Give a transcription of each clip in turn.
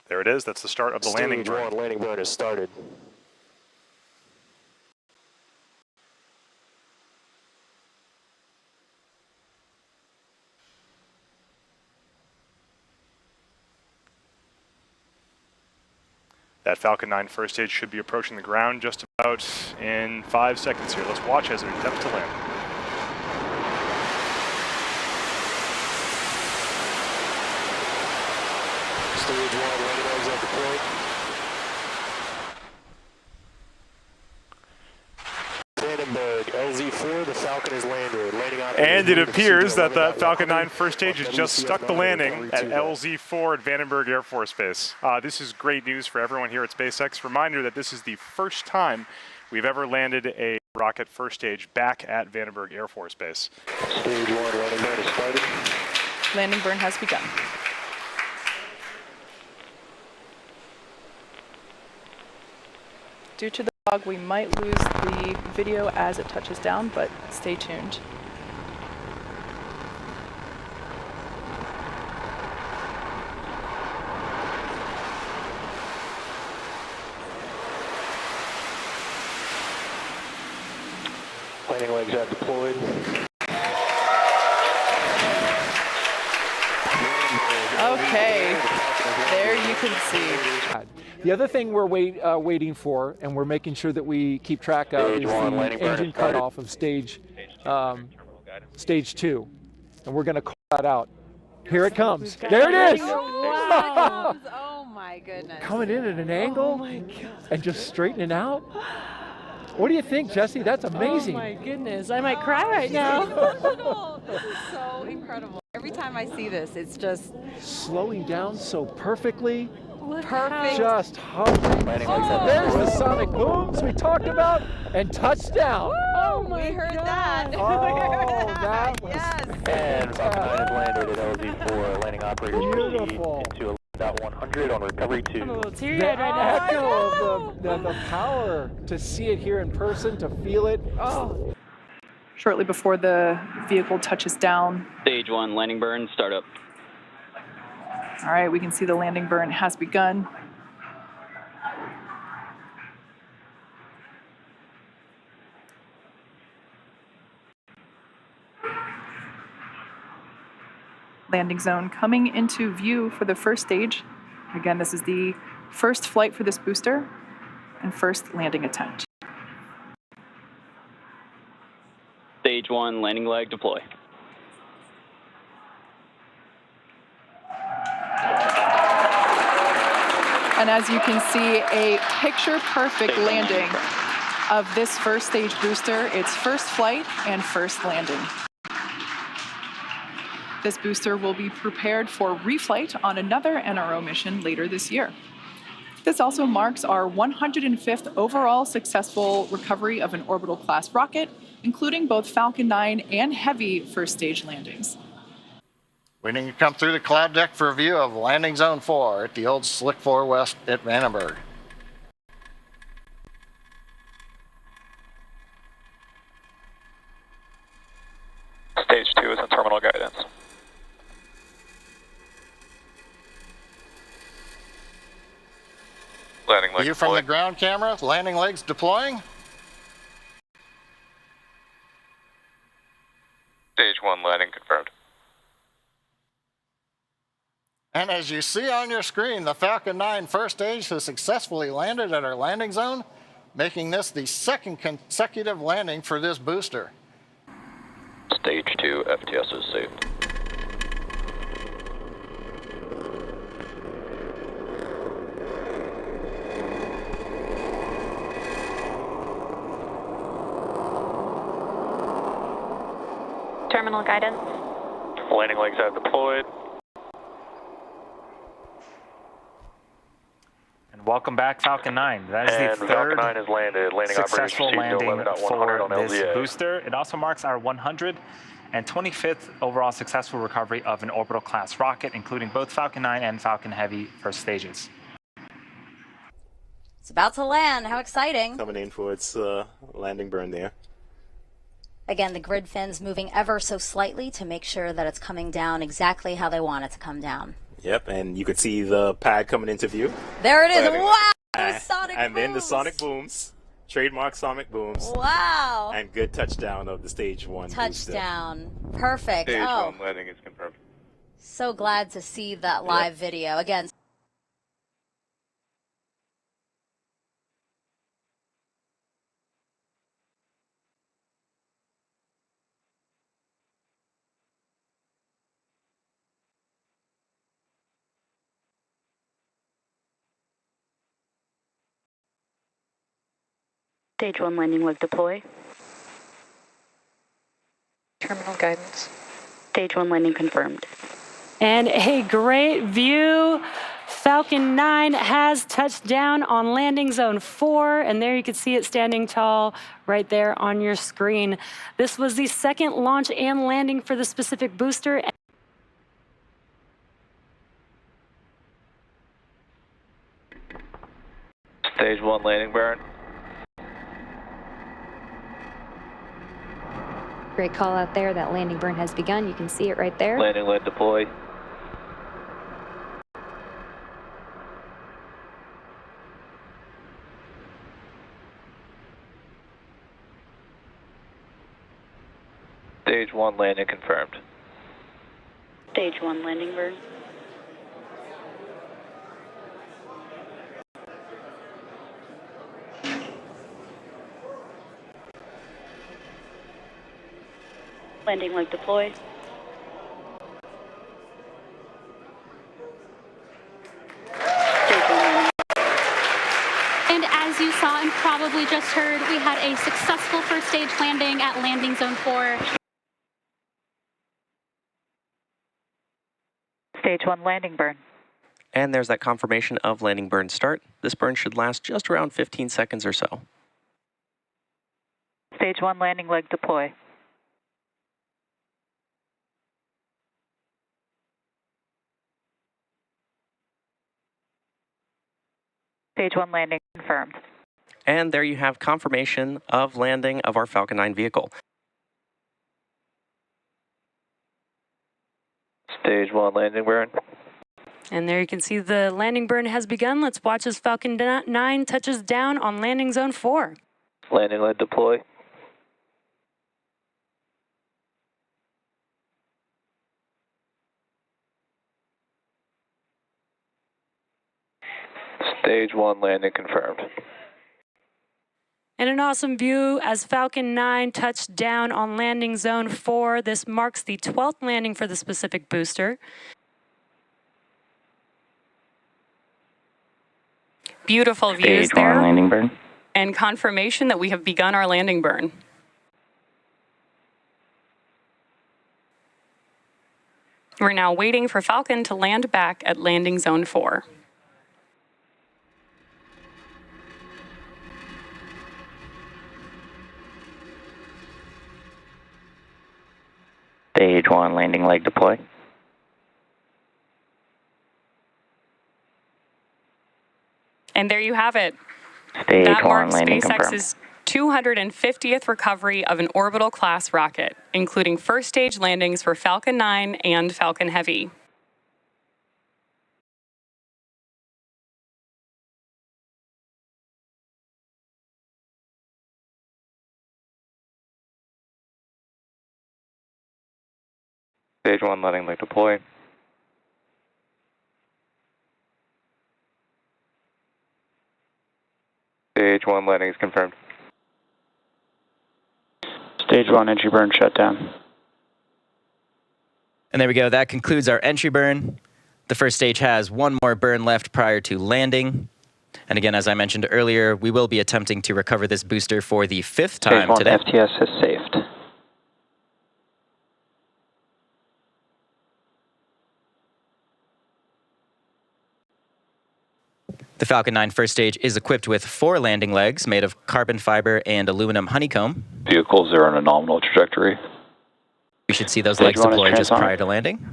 There it is. That's the start of the landing burn. Stage 1 landing burn has started. That Falcon 9 first stage should be approaching the ground just about in 5 seconds here. Let's watch as it attempts to land. Stage 1 landing legs at the point. Vandenberg, LZ4, the Falcon is landed. And it appears that the Falcon 9 first stage has just stuck the landing at LZ4 at Vandenberg Air Force Base. This is great news for everyone here at SpaceX. Reminder that this is the first time we've ever landed a rocket first stage back at Vandenberg Air Force Base. Stage 1 landing burn has started. Landing burn has begun. Due to the fog, we might lose the video as it touches down, but stay tuned. Landing legs are deployed. Okay, there you can see. The other thing we're waiting for, and we're making sure that we keep track of, is the engine cutoff of stage 2, and we're going to call that out. Here it comes. There it is. Wow. Oh my goodness. Coming in at an angle and just straightening out. What do you think, Jesse? That's amazing. Oh my goodness, I might cry right now. This is so incredible. Every time I see this, it's just slowing down so perfectly. Perfect. Just hovering. There's the sonic booms we talked about, and touchdown. Oh my, we heard that. Oh, that was yes. And Falcon 9 has landed at LZ4. Landing operator beautiful. Into 100 on recovery 2. I'm a little teary-eyed The right now. echo of the power to see it here in person, to feel it. Oh. Shortly before the vehicle touches down. Stage 1 landing burn, startup. All right, we can see the landing burn has begun. Landing zone coming into view for the first stage. Again, this is the first flight for this booster and first landing attempt. Stage 1 landing leg, deploy. And as you can see, a picture-perfect landing of this first stage booster, its first flight and first landing. This booster will be prepared for reflight on another NRO mission later this year. This also marks our 105th overall successful recovery of an orbital class rocket, including both Falcon 9 and Heavy first stage landings. Waiting to come through the cloud deck for a view of Landing Zone 4 at the old Slick 4 West at Vandenberg. Stage 2 is in terminal guidance. Landing leg View from the ground camera, landing legs deploying. Stage 1 landing confirmed. And as you see on your screen, the Falcon 9 first stage has successfully landed at our landing zone, making this the second consecutive landing for this booster. Stage 2 FTS is saved. Terminal guidance. Landing legs are deployed. Welcome back, Falcon 9. That is the third Falcon 9 has landed. Landing successful landing for on this LZA. booster. It also marks our 125th overall successful recovery of an orbital class rocket, including both Falcon 9 and Falcon Heavy first stages. It's about to land. How exciting. Coming in for its landing burn there. Again, the grid fins moving ever so slightly to make sure that it's coming down exactly how they want it to come down. Yep, and you can see the pad coming into view. There it is. Wow! Those sonic And then the booms. sonic booms. Trademark sonic booms. Wow! And good touchdown of the stage 1 Touchdown. Perfect. Stage Oh, 1 landing is confirmed. so glad to see that live video. Again, Stage 1 landing leg deploy. Terminal guidance. Stage 1 landing confirmed. And a great view. Falcon 9 has touched down on landing zone 4, and there you can see it standing tall right there on your screen. This was the second launch and landing for the specific booster. Stage 1 landing burn. Great call out there. That landing burn has begun. You can see it right there. Landing leg deploy. Stage 1 landing confirmed. Stage 1 landing burn. Landing leg deploy. And as you saw and probably just heard, we had a successful first stage landing at landing zone 4. Stage 1 landing burn. And there's that confirmation of landing burn start. This burn should last just around 15 seconds or so. Stage 1 landing leg deploy. Stage 1 landing confirmed. And there you have confirmation of landing of our Falcon 9 vehicle. Stage 1 landing burn. And there you can see the landing burn has begun. Let's watch as Falcon 9 touches down on landing zone 4. Landing leg deploy. Stage 1 landing confirmed. And an awesome view as Falcon 9 touched down on landing zone 4. This marks the 12th landing for the specific booster. Beautiful views Stage 1 there. landing burn. And confirmation that we have begun our landing burn. We're now waiting for Falcon to land back at landing zone 4. Stage 1 landing leg deploy. And there you have it. Stage That 1 marks landing confirmed. SpaceX's 250th recovery of an orbital class rocket, including first stage landings for Falcon 9 and Falcon Heavy. Stage 1 landing leg deploy. Stage 1 landing is confirmed. Stage 1 entry burn shut down. And there we go. That concludes our entry burn. The first stage has one more burn left prior to landing. And again, as I mentioned earlier, we will be attempting to recover this booster for the 5th time today. Stage 1 FTS has saved. The Falcon 9 first stage is equipped with 4 landing legs made of carbon fiber and aluminum honeycomb. Vehicles are on a nominal trajectory. We should see those Stage legs 1 is deploy just transonic. prior to landing.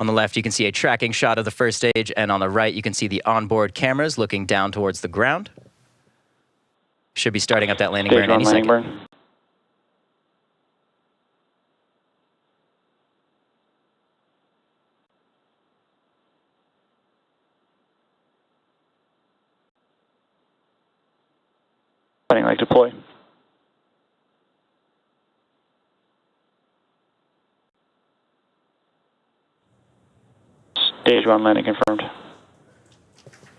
On the left, you can see a tracking shot of the first stage, and on the right, you can see the onboard cameras looking down towards the ground. Should be starting up that landing Stage burn 1 any landing second. burn. Landing leg deploy. Stage 1 landing confirmed.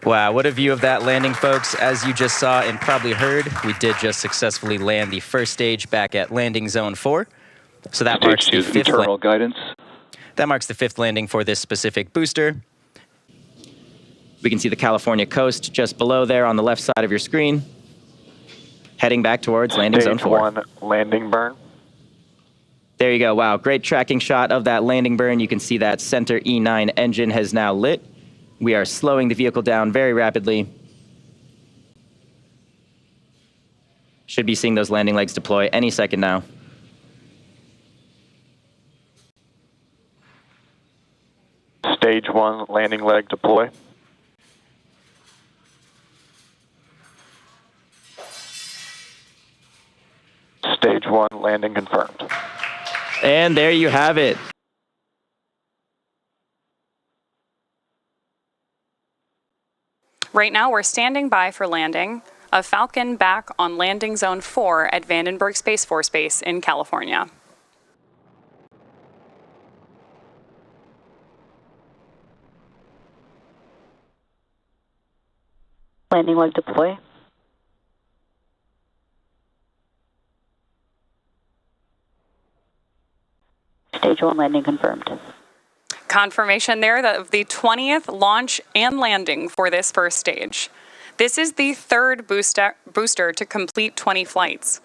Wow, what a view of that landing, folks. As you just saw and probably heard, we did just successfully land the first stage back at landing zone 4. So that marks the fifth internal guidance. That marks the fifth landing for this specific booster. We can see the California coast just below there on the left side of your screen, heading back towards landing zone 4. Stage 1 landing burn. There you go. Wow, great tracking shot of that landing burn. You can see that center E9 engine has now lit. We are slowing the vehicle down very rapidly. Should be seeing those landing legs deploy any second now. Stage 1 landing leg deploy. Stage 1 landing confirmed. And there you have it. Right now, we're standing by for landing of Falcon back on landing zone 4 at Vandenberg Space Force Base in California. Landing leg deploy. Stage 1 landing confirmed. Confirmation there of the 20th launch and landing for this first stage. This is the third booster to complete 20 flights.